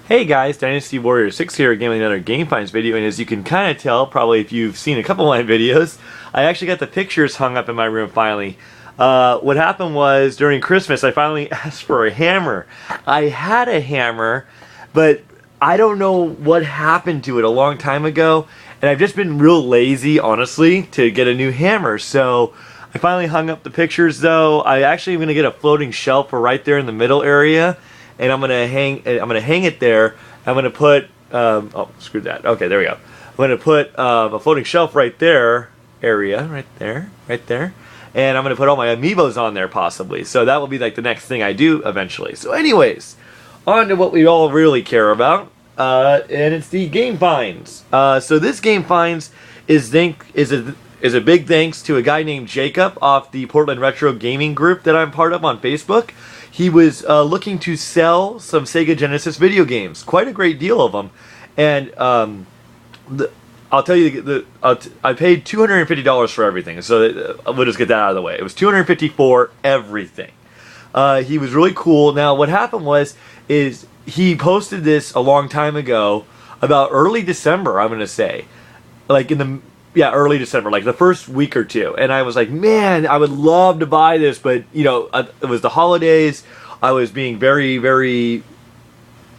Hey guys, Dynasty Warrior 6 here again with another Game Finds video, and as you can kind of tell, probably if you've seen a couple of my videos, I actually got the pictures hung up in my room finally. What happened was, during Christmas, I finally asked for a hammer. I had a hammer, but I don't know what happened to it a long time ago, and I've just been real lazy, honestly, to get a new hammer, so I finally hung up the pictures though. I actually am going to get a floating shelf for right there in the middle area. And I'm gonna hang it there. I'm gonna put oh, screw that. Okay, there we go. I'm gonna put a floating shelf right there, right there, and I'm gonna put all my amiibos on there possibly. So that will be like the next thing I do eventually. So, anyways, on to what we all really care about, and it's the Game Finds. So this Game Finds is a big thanks to a guy named Jacob off the Portland Retro Gaming group that I'm part of on Facebook. He was looking to sell some Sega Genesis video games, quite a great deal of them, and I'll tell you, I paid $250 for everything, so we'll just get that out of the way. It was $250 for everything. He was really cool. Now, what happened is he posted this a long time ago, about early December, I'm going to say, like early December, like the first week or two. And I was like, man, I would love to buy this, but, you know, it was the holidays. I was being very, very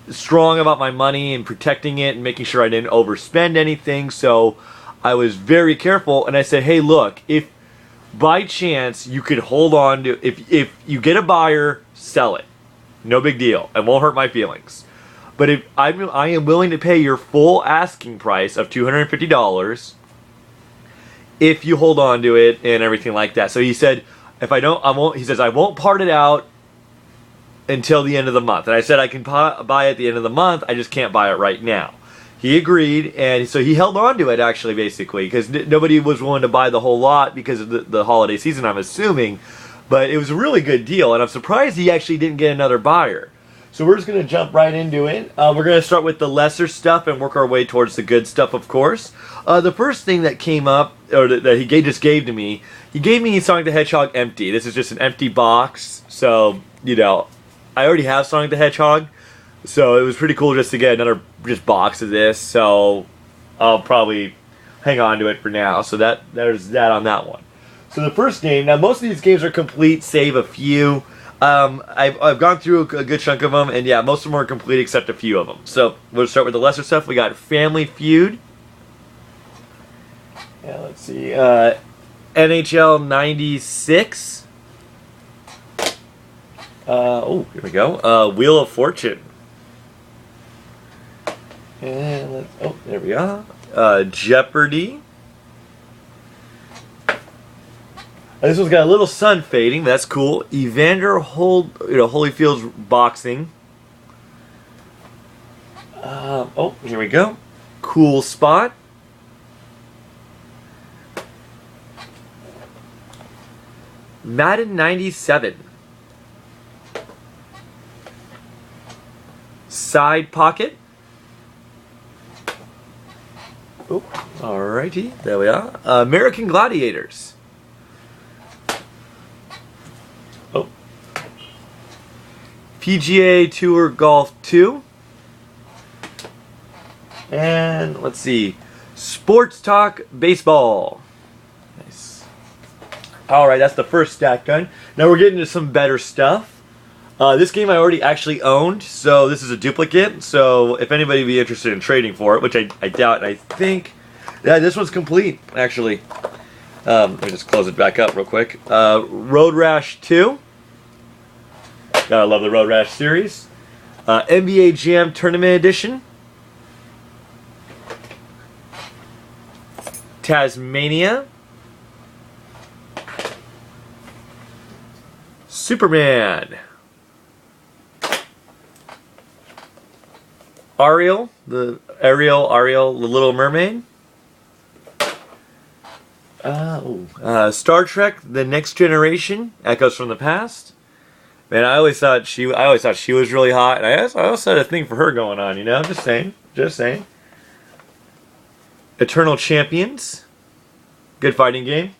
strong about my money and protecting it and making sure I didn't overspend anything. So I was very careful. And I said, hey, look, if by chance you could hold on to, if you get a buyer, sell it. No big deal. It won't hurt my feelings. But if I am willing to pay your full asking price of $250, if you hold on to it and everything like that. So he said, if I don't, I won't. He says, I won't part it out until the end of the month. And I said, I can buy it at the end of the month. I just can't buy it right now. He agreed, and so he held on to it, actually, basically, because nobody was willing to buy the whole lot because of the holiday season, I'm assuming. But it was a really good deal, and I'm surprised he actually didn't get another buyer. So we're just going to jump right into it. We're going to start with the lesser stuff and work our way towards the good stuff, of course. The first thing that came up, or that he just gave to me, he gave me Sonic the Hedgehog empty. This is just an empty box, so, you know, I already have Sonic the Hedgehog, so it was pretty cool just to get another box of this, so I'll probably hang on to it for now. So there's that on that one. So the first game, now most of these games are complete, save a few. I've gone through a good chunk of them, and yeah, most of them are complete except a few of them. So we'll start with the lesser stuff. We got Family Feud. Yeah, let's see. NHL 96. Oh, here we go. Wheel of Fortune. And there we are. Jeopardy. This one's got a little sun fading. That's cool. Evander Holyfield's boxing. Here we go. Cool Spot. Madden 97. Side Pocket. Oh, alrighty. There we are. American Gladiators. PGA Tour Golf 2. And let's see. Sports Talk Baseball. Nice. Alright, that's the first stack done. Now we're getting to some better stuff. This game I already actually owned, so this is a duplicate. So if anybody would be interested in trading for it, which I doubt, I think. Yeah, this one's complete, actually. Let me just close it back up real quick. Road Rash 2. Gotta love the Road Rash series. NBA Jam Tournament Edition. Tasmania. Superman. Ariel, the Little Mermaid. Star Trek: The Next Generation, Echoes from the Past. Man, I always thought she was really hot, and I also had a thing for her going on. You know, just saying. Eternal Champions, good fighting game,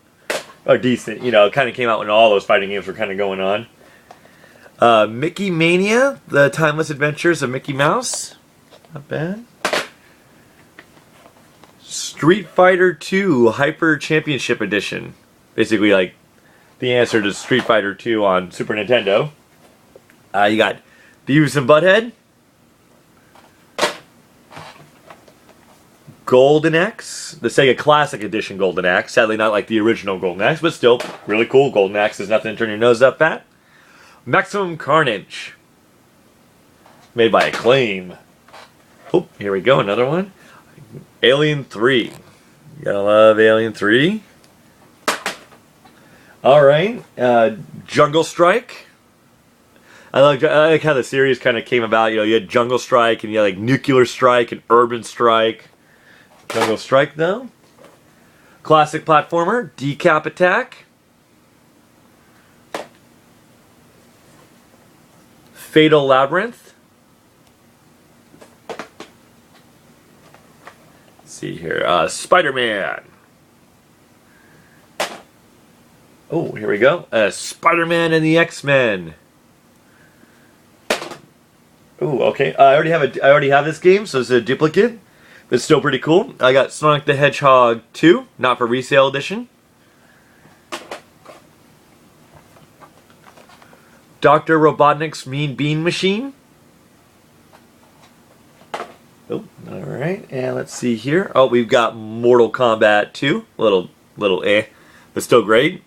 or decent. You know, it kind of came out when all those fighting games were kind of going on. Mickey Mania, The Timeless Adventures of Mickey Mouse. Not bad. Street Fighter 2 Hyper Championship Edition. Basically like the answer to Street Fighter 2 on Super Nintendo. You got Beavis and Butthead. Golden Axe, the Sega Classic Edition Golden Axe. Sadly not like the original Golden Axe, but still really cool. Golden Axe is nothing to turn your nose up at. Maximum Carnage. Made by Acclaim. Oh, here we go, another one. Alien 3. You gotta love Alien 3. Alright, Jungle Strike. I like how the series kind of came about. You know, you had Jungle Strike, and you had like Nuclear Strike and Urban Strike. Jungle Strike, though. Classic platformer, Decap Attack. Fatal Labyrinth. Let's see here. Spider-Man. Oh, here we go. Spider-Man and the X-Men. Oh, okay. I already have this game, so it's a duplicate. But still pretty cool. I got Sonic the Hedgehog 2, not for resale edition. Dr. Robotnik's Mean Bean Machine. Oh, alright. And let's see here. Oh, we've got Mortal Kombat 2. Little but still great.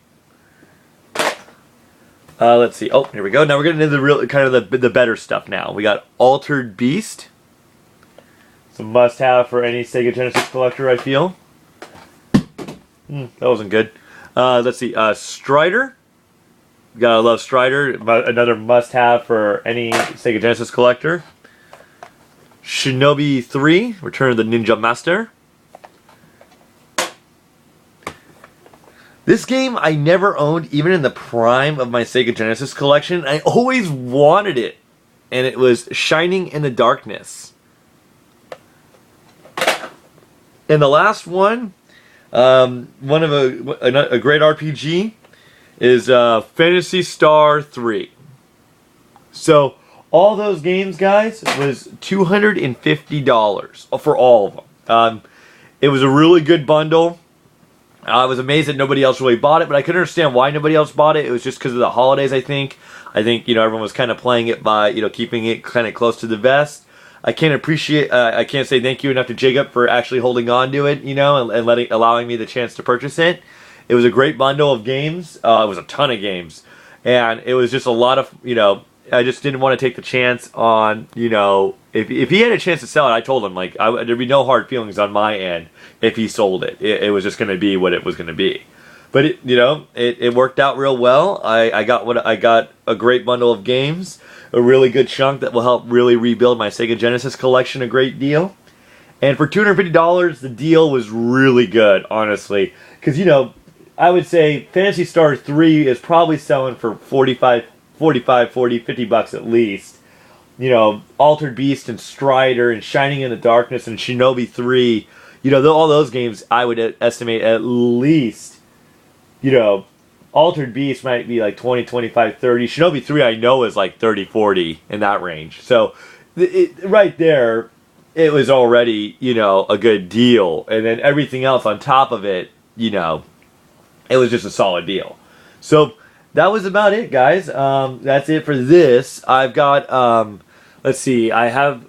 Let's see. Oh, here we go. Now we're getting into the real, kind of the better stuff now. We got Altered Beast. It's a must-have for any Sega Genesis collector, I feel. That wasn't good. Let's see. Strider. Gotta love Strider. Another must-have for any Sega Genesis collector. Shinobi 3. Return of the Ninja Master. This game I never owned, even in the prime of my Sega Genesis collection. I always wanted it. And it was Shining in the Darkness. And the last one, one of a great RPG, is Phantasy Star 3. So all those games, guys, was $250 for all of them. It was a really good bundle. I was amazed that nobody else really bought it, but I couldn't understand why nobody else bought it. It was just because of the holidays, I think. I think, you know, everyone was kind of playing it by, you know, keeping it kind of close to the vest. I can't say thank you enough to Jacob for actually holding on to it, you know, and allowing me the chance to purchase it. It was a great bundle of games. It was a ton of games. And it was just a lot of, you know, I just didn't want to take the chance on, you know, if he had a chance to sell it, I told him, like, there'd be no hard feelings on my end if he sold it. It was just going to be what it was going to be. But, it worked out real well. I got a great bundle of games. A really good chunk that will help really rebuild my Sega Genesis collection a great deal. And for $250, the deal was really good, honestly. Because, you know, I would say Phantasy Star 3 is probably selling for 40, 50 bucks at least. You know, Altered Beast and Strider and Shining in the Darkness and Shinobi 3. You know, all those games I would estimate at least, you know, Altered Beast might be like 20, 25, 30. Shinobi 3 I know is like 30, 40 in that range. So right there, it was already, you know, a good deal. And then everything else on top of it, you know, it was just a solid deal. So that was about it, guys. That's it for this. I've got, let's see, I'm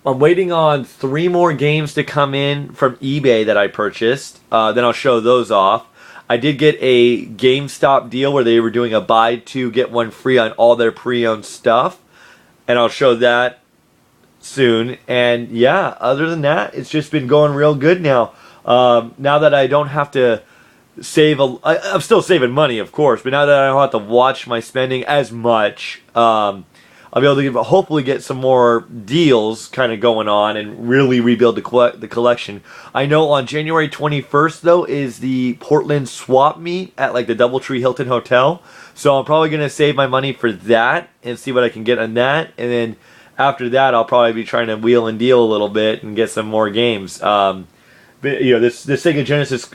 waiting on 3 more games to come in from eBay that I purchased. Then I'll show those off. I did get a GameStop deal where they were doing a buy 2, get 1 free on all their pre-owned stuff. And I'll show that soon. And yeah, other than that, it's just been going real good now. Now that I don't have to save, I'm still saving money, of course, but now that I don't have to watch my spending as much, I'll be able to hopefully get some more deals kind of going on and really rebuild the collection. I know on January 21st, though, is the Portland Swap Meet at like the Doubletree Hilton Hotel. So I'm probably going to save my money for that and see what I can get on that. And then after that, I'll probably be trying to wheel and deal a little bit and get some more games. But, you know, this Sega Genesis